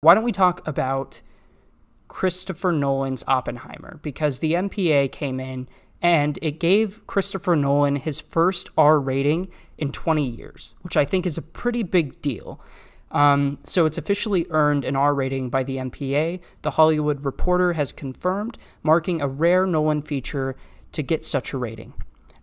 Why don't we talk about Christopher Nolan's Oppenheimer? Because the MPA came in and it gave Christopher Nolan his first R rating in 20 years, which I think is a pretty big deal. So it's officially earned an R rating by the MPA. The Hollywood Reporter has confirmed, marking a rare Nolan feature to get such a rating.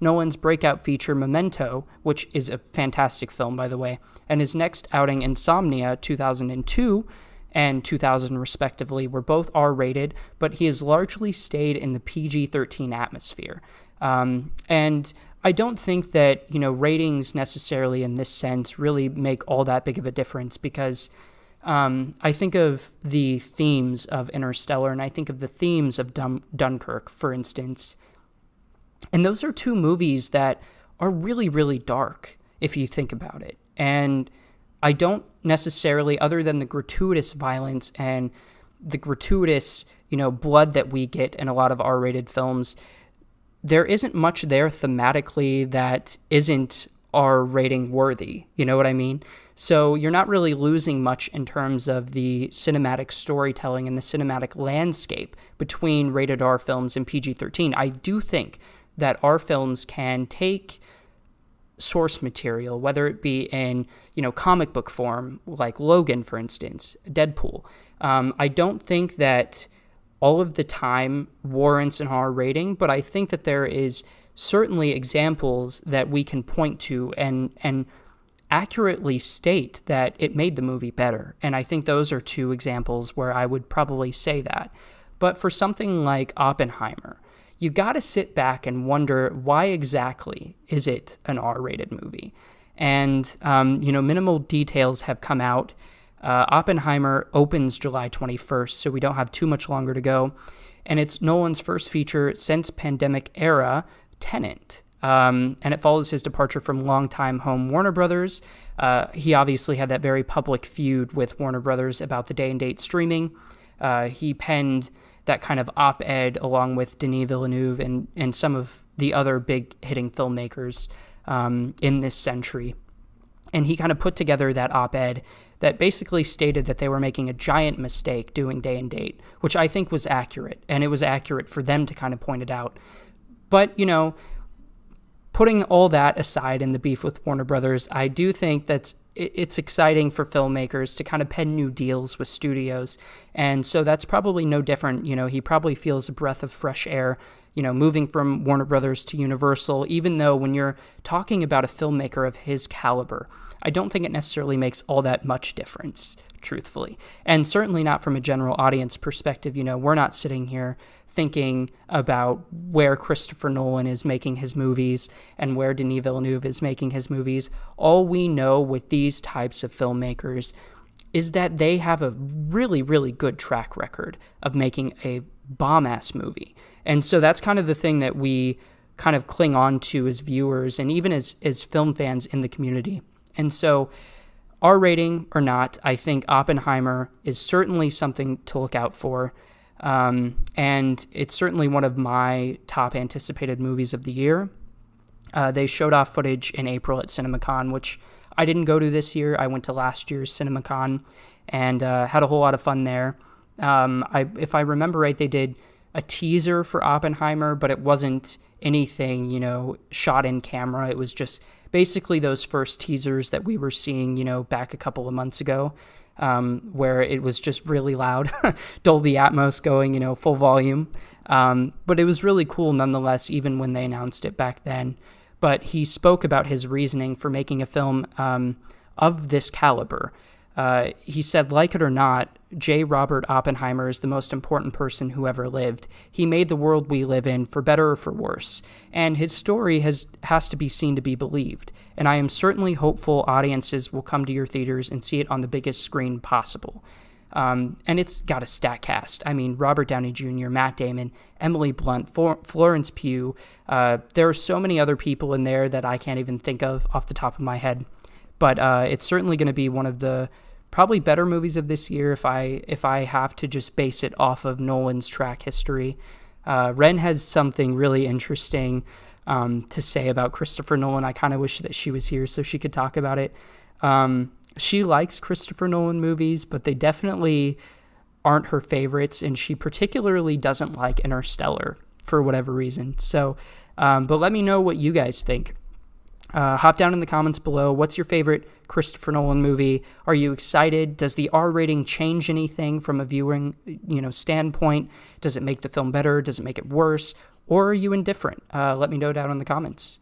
Nolan's breakout feature Memento, which is a fantastic film, by the way, and his next outing Insomnia 2002 and 2000 respectively were both R-rated, but he has largely stayed in the PG-13 atmosphere. And I don't think that, ratings necessarily in this sense really make all that big of a difference, because I think of the themes of Interstellar and I think of the themes of Dunkirk, for instance. And those are two movies that are really, really dark, if you think about it. And I don't necessarily, other than the gratuitous violence and the gratuitous, blood that we get in a lot of R-rated films, there isn't much there thematically that isn't R-rating worthy. You know what I mean? So you're not really losing much in terms of the cinematic storytelling and the cinematic landscape between rated R films and PG-13. I do think that R films can take source material, whether it be in, comic book form, like Logan, for instance, Deadpool. I don't think that all of the time warrants an R rating, but I think that there is certainly examples that we can point to and accurately state that it made the movie better. And I think those are two examples where I would probably say that. But for something like Oppenheimer, you got to sit back and wonder, why exactly is it an R-rated movie? And, minimal details have come out. Oppenheimer opens July 21st, so we don't have too much longer to go. And it's Nolan's first feature since pandemic era, Tenet. And it follows his departure from longtime home Warner Brothers. He obviously had that very public feud with Warner Brothers about the day and date streaming. He penned that kind of op-ed along with Denis Villeneuve and some of the other big hitting filmmakers in this century. And he kind of put together that op-ed that basically stated that they were making a giant mistake doing day and date, which I think was accurate. And it was accurate for them to kind of point it out. But, putting all that aside in the beef with Warner Brothers, I do think that it's exciting for filmmakers to kind of pen new deals with studios. And so that's probably no different. He probably feels a breath of fresh air, moving from Warner Brothers to Universal, even though when you're talking about a filmmaker of his caliber, I don't think it necessarily makes all that much difference, truthfully. And certainly not from a general audience perspective. We're not sitting here thinking about where Christopher Nolan is making his movies and where Denis Villeneuve is making his movies. All we know with these types of filmmakers is that they have a really, really good track record of making a bomb-ass movie. And so that's kind of the thing that we kind of cling on to as viewers and even as film fans in the community. And so R rating or not, I think Oppenheimer is certainly something to look out for. And it's certainly one of my top anticipated movies of the year. They showed off footage in April at CinemaCon, which I didn't go to this year. I went to last year's CinemaCon and had a whole lot of fun there. If I remember right, they did a teaser for Oppenheimer, but it wasn't anything, shot in camera. It was just basically those first teasers that we were seeing, back a couple of months ago. Where it was just really loud, Dolby Atmos going, full volume. But it was really cool nonetheless, even when they announced it back then. But he spoke about his reasoning for making a film of this caliber. He said, like it or not, J. Robert Oppenheimer is the most important person who ever lived. He made the world we live in, for better or for worse. And his story has to be seen to be believed. And I am certainly hopeful audiences will come to your theaters and see it on the biggest screen possible. And it's got a stacked cast. I mean, Robert Downey Jr., Matt Damon, Emily Blunt, Florence Pugh. There are so many other people in there that I can't even think of off the top of my head. But it's certainly going to be one of the probably better movies of this year if I have to just base it off of Nolan's track history. Wren has something really interesting to say about Christopher Nolan. I kind of wish that she was here so she could talk about it. She likes Christopher Nolan movies, but they definitely aren't her favorites, and she particularly doesn't like Interstellar for whatever reason. So, but let me know what you guys think. Hop down in the comments below. What's your favorite Christopher Nolan movie? Are you excited? Does the R rating change anything from a viewing, standpoint? Does it make the film better? Does it make it worse? Or are you indifferent? Let me know down in the comments.